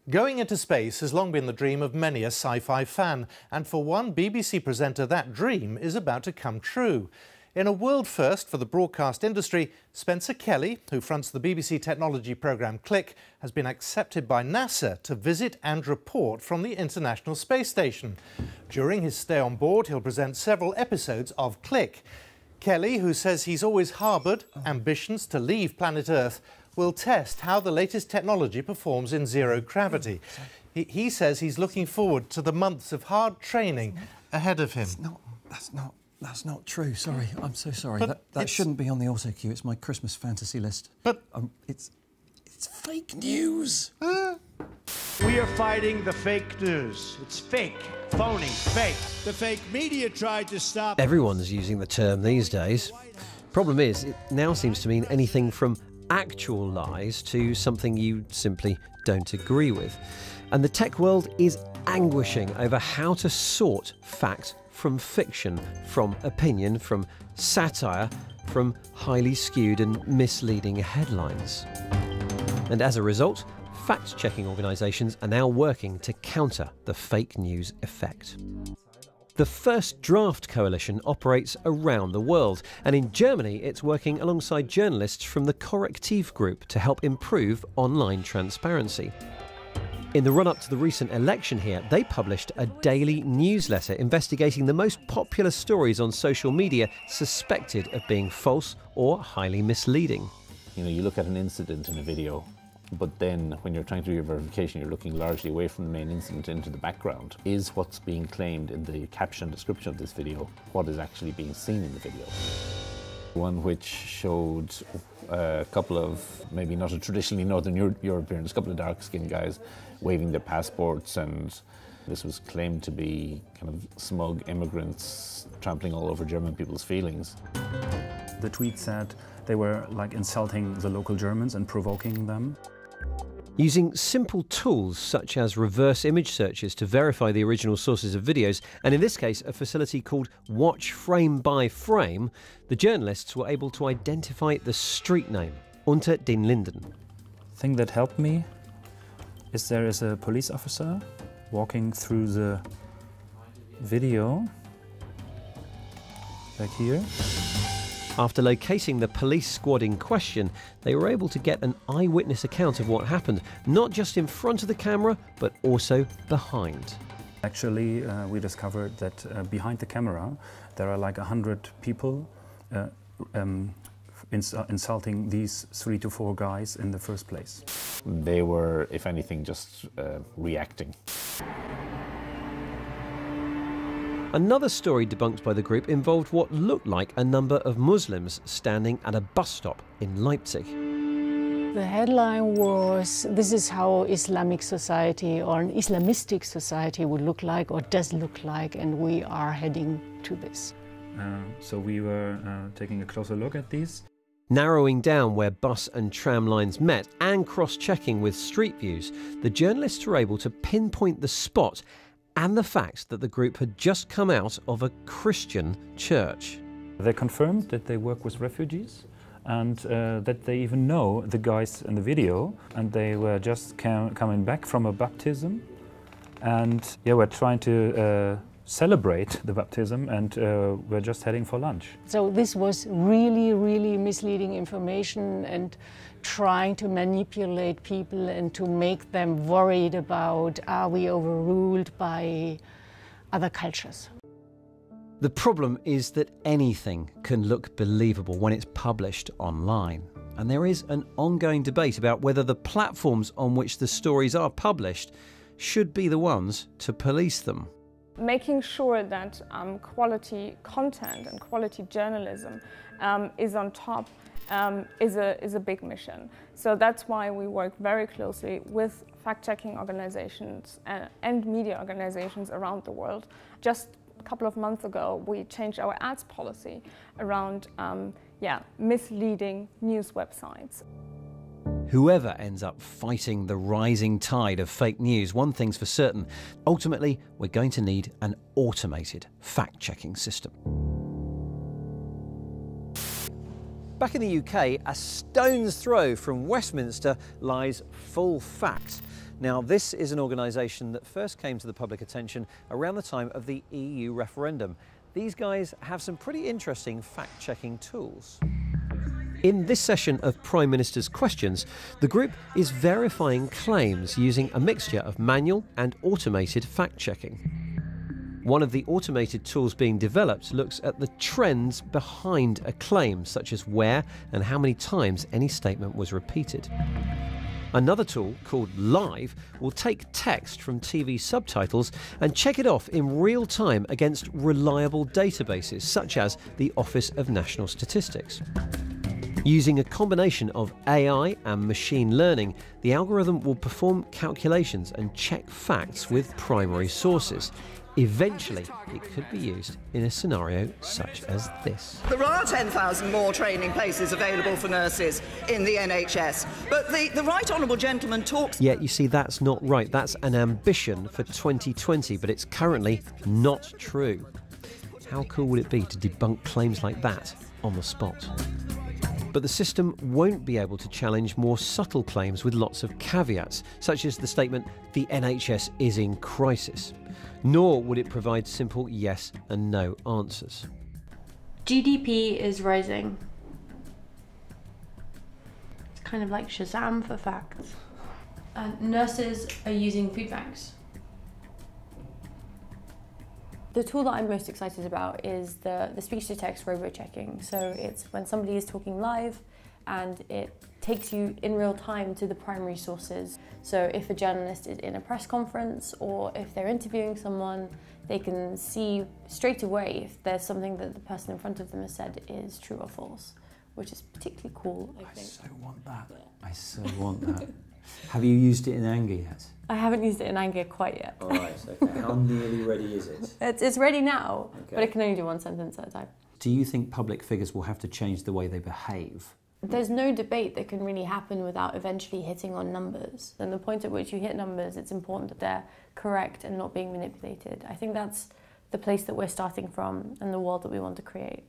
Going into space has long been the dream of many a sci-fi fan, and for one BBC presenter that dream is about to come true. In a world first for the broadcast industry, Spencer Kelly, who fronts the BBC technology programme Click, has been accepted by NASA to visit and report from the International Space Station. During his stay on board, he'll present several episodes of Click. Kelly, who says he's always harboured ambitions to leave planet Earth, will test how the latest technology performs in zero gravity. He says he's looking forward to the months of hard training ahead of him. That's not true. Sorry, I'm so sorry. That shouldn't be on the auto cue. It's my Christmas fantasy list. But it's fake news. We are fighting the fake news. It's fake, phony, fake. The fake media tried to stop. Everyone's using the term these days. Problem is, it now seems to mean anything from actual lies to something you simply don't agree with. And the tech world is anguishing over how to sort fact from fiction, from opinion, from satire, from highly skewed and misleading headlines. And as a result, fact-checking organisations are now working to counter the fake news effect. The First Draft Coalition operates around the world, and in Germany it's working alongside journalists from the Korrektiv Group to help improve online transparency. In the run-up to the recent election here, they published a daily newsletter investigating the most popular stories on social media suspected of being false or highly misleading. You know, you look at an incident in a video, but then when you're trying to do your verification, you're looking largely away from the main incident into the background. Is what's being claimed in the caption description of this video what is actually being seen in the video? One which showed a couple of, maybe not a traditionally Northern Europeans, a couple of dark-skinned guys waving their passports, and this was claimed to be kind of smug immigrants trampling all over German people's feelings. The tweet said they were like insulting the local Germans and provoking them. Using simple tools such as reverse image searches to verify the original sources of videos, and in this case a facility called Watch Frame by Frame, the journalists were able to identify the street name, Unter den Linden. The thing that helped me is there is a police officer walking through the video, back here. After locating the police squad in question, they were able to get an eyewitness account of what happened, not just in front of the camera, but also behind. Actually, we discovered that behind the camera, there are like 100 people insulting these 3 to 4 guys in the first place. They were, if anything, just reacting. Another story debunked by the group involved what looked like a number of Muslims standing at a bus stop in Leipzig. The headline was, "This is how Islamic society or an Islamistic society would look like or does look like, and we are heading to this." So we were taking a closer look at these. Narrowing down where bus and tram lines met and cross-checking with street views, the journalists were able to pinpoint the spot and the fact that the group had just come out of a Christian church. They confirmed that they work with refugees and that they even know the guys in the video, and they were just coming back from a baptism, and we're trying to celebrate the baptism, and we're just heading for lunch. So this was really, really misleading information and trying to manipulate people and to make them worried about, are we overruled by other cultures? The problem is that anything can look believable when it's published online. And there is an ongoing debate about whether the platforms on which the stories are published should be the ones to police them. Making sure that quality content and quality journalism is on top is a big mission. So that's why we work very closely with fact-checking organizations and media organizations around the world. Just a couple of months ago, we changed our ads policy around misleading news websites. Whoever ends up fighting the rising tide of fake news, one thing's for certain, ultimately we're going to need an automated fact-checking system. Back in the UK, a stone's throw from Westminster lies Full Fact. Now, this is an organisation that first came to the public attention around the time of the EU referendum. These guys have some pretty interesting fact-checking tools. In this session of Prime Minister's Questions, the group is verifying claims using a mixture of manual and automated fact-checking. One of the automated tools being developed looks at the trends behind a claim, such as where and how many times any statement was repeated. Another tool, called Live, will take text from TV subtitles and check it off in real time against reliable databases, such as the Office of National Statistics. Using a combination of AI and machine learning, the algorithm will perform calculations and check facts with primary sources. Eventually, it could be used in a scenario such as this. There are 10,000 more training places available for nurses in the NHS, but the Right Honourable Gentleman talks... Yet you see, that's not right. That's an ambition for 2020, but it's currently not true. How cool would it be to debunk claims like that on the spot? But the system won't be able to challenge more subtle claims with lots of caveats, such as the statement, "The NHS is in crisis." Nor would it provide simple yes and no answers. GDP is rising. It's kind of like Shazam for facts. Nurses are using food banks. The tool that I'm most excited about is the speech-to-text robo-checking. So it's when somebody is talking live and it takes you in real time to the primary sources. So if a journalist is in a press conference or if they're interviewing someone, they can see straight away if there's something that the person in front of them has said is true or false, which is particularly cool, I think. I so want that. I so want that. Have you used it in anger yet? I haven't used it in anger quite yet. All right, okay. How nearly ready is it? It's ready now, okay. But it can only do one sentence at a time. Do you think public figures will have to change the way they behave? There's no debate that can really happen without eventually hitting on numbers. And the point at which you hit numbers, it's important that they're correct and not being manipulated. I think that's the place that we're starting from and the world that we want to create.